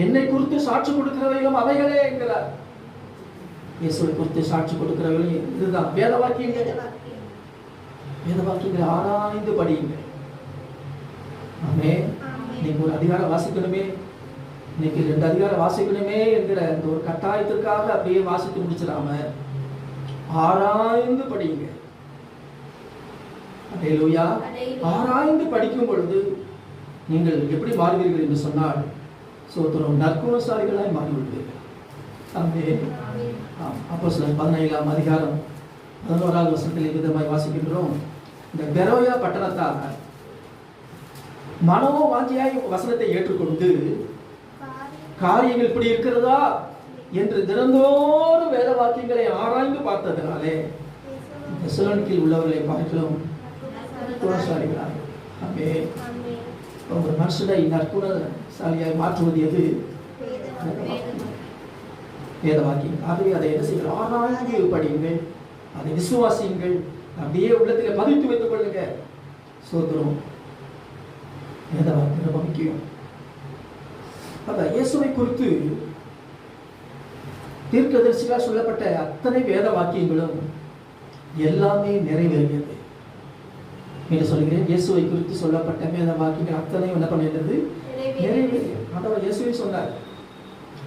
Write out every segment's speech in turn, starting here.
என்னை குறித்து சாட்சி கொடுக்கிறவைகளும் அவைகளே என்கிறார். இயேசுவை குறித்து சாட்சி கொடுக்கிறவர்கள் இதுதான் வேத வாக்கியங்கள். வேத வாக்கியங்களை ஆராய்ந்து படியுங்கள். ஆமே. நீங்க ஒரு அதிகாரம் வாசிக்கணுமே, இன்னைக்கு 2 அதிகாரம் வாசிக்கணுமே என்கிற இந்த ஒரு கட்டாயத்திற்காக அப்படியே வாசித்து முடிச்சிடாம ஆராய்ந்து படியுங்க. அல்லேலூயா. ஆராய்ந்து படிக்கும் பொழுது நீங்கள் எப்படி மாறுவீர்கள் என்று சொன்னால் சோத்திரம் நற்குணசாலிகளாய் மாறிவிடுவீர்கள். ஆமே. அப்போஸ்தலர் 17ஆம் அதிகாரம் 11வது வசனத்தில் விதமாய் வாசிக்கின்றோம். இந்த பெரோயா பட்டணத்தார் மனோ வாஞ்சியாய் வசனத்தை ஏற்றுக்கொண்டு காரியங்கள் இப்படி இருக்கிறதா என்று தினந்தோறும் வேத வாக்கியங்களை ஆராய்ந்து பார்த்ததினாலே தெசலோனிக்கேயில் உள்ளவர்களை பார்க்கலாம் குணசாலிகளாய். ஆமே. ஒரு மனுஷனை நற்குணசாலியாய் மாற்றுவது எது? வேத வாக்கியம். ஆகவே அதை என்ன செய்யுங்கள்? ஆராய்ந்து படியுங்கள், அதை விசுவாசியுங்கள், அப்படியே உள்ளத்தில் பதித்து வைத்துக் கொள்ளுங்க. சோதரம் வேத வாக்கியம் ரொம்ப முக்கியம். அதான் இயேசுவை குறித்து தீர்க்கதரிசிகளால் சொல்லப்பட்ட அத்தனை வேத வாக்கியங்களும் எல்லாமே நிறைவேறியது என்று சொல்கிறேன். இயேசுவை குறித்து சொல்லப்பட்ட வேத வாக்கியங்கள் அத்தனையும் என்ன பண்ணிருந்தது? நிறைவேறியது. அதான் இயேசுவை சொன்னார்.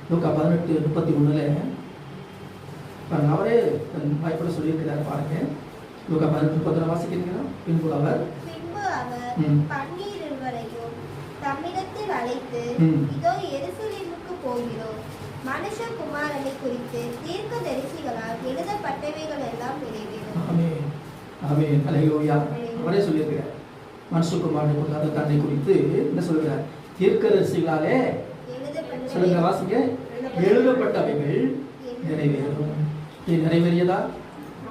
லூக்கா 18:31 பாருங்க, அவரே வாய்ப்பட சொல்லியிருக்கிறார். பாருங்க, லூக்கா 18:31 வாசிக்கிறீங்களா? பின்பு அவர் தம்மிடத்தில் அழைத்து, இதோ எருசலேமுக்கு போகிறோம், மனுஷகுமாரனை குறித்து தீர்க்கதரிசிகளால் எழுதப்பட்டவைகள் எல்லாம் நிறைவேறும். ஆமென். ஆமென். அல்லேலூயா. அவரே சொல்லியிருக்கிறார். மனுஷகுமாரனை தன்னை குறித்து என்ன சொல்கிறார்? தீர்க்கதரிசிகளாலே சொல்லுங்க, வாசிங்க. எழுதப்பட்டவைகள் நிறைவேறும். இது நிறைவேறியதா?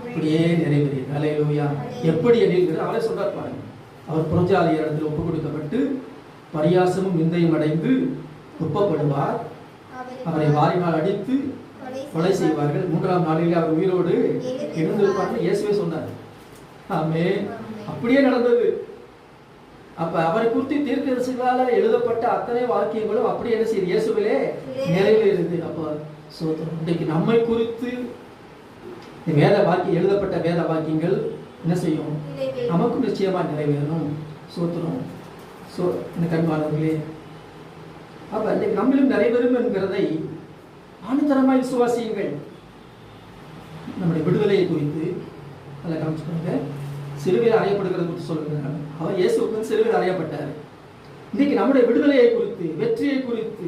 அப்படியே நிறைவேறியது. அல்லேலூயா. எப்படி என்கிற அவரே சொல்றார். பாருங்க, அவர் புறஜாதியர் இடத்தில் ஒப்புக் கொடுக்கப்பட்டு பரியாசமும் நிந்தையும் அடைந்து ஒப்பப்படுவார். அவரை வாரினால் அடித்து கொலை செய்வார்கள். 3ஆம் நாளிலே அவர் உயிரோடு எழுந்திருப்பார். இயேசுவே சொன்னார். ஆமென். அப்படியே நடந்தது. அப்ப அவரை குறித்து தீர்க்கதரிசிகளால் எழுதப்பட்ட அத்தனை வாக்கியங்களும் அப்படி என்ன செய்யுது? இயேசுவிலே நிறைவேறுது. அப்போ சோத்திரம். இன்றைக்கு நம்மை குறித்து வேத வாக்கியம் எழுதப்பட்ட வேத வாக்கியங்கள் என்ன செய்யும்? நமக்கும் நிச்சயமா நிறைவேறும். சோத்திரம். இந்த கண்பாளர்களே, அப்ப இன்றைக்கு நம்மளும் நிறைவேறும் என்கிறதை ஆணித்தரமாய் விசுவாசியுங்கள். நம்முடைய விடுதலையை குறித்து அதில் காமிச்சுக்கோங்க. சிலுவையில் அறையப்படுகிறது குறித்து சொல்லுங்க. அவர் இயேசுக்கு சிலுவையில் அறையப்பட்டார். இன்னைக்கு நம்முடைய விடுதலையை குறித்து, வெற்றியை குறித்து,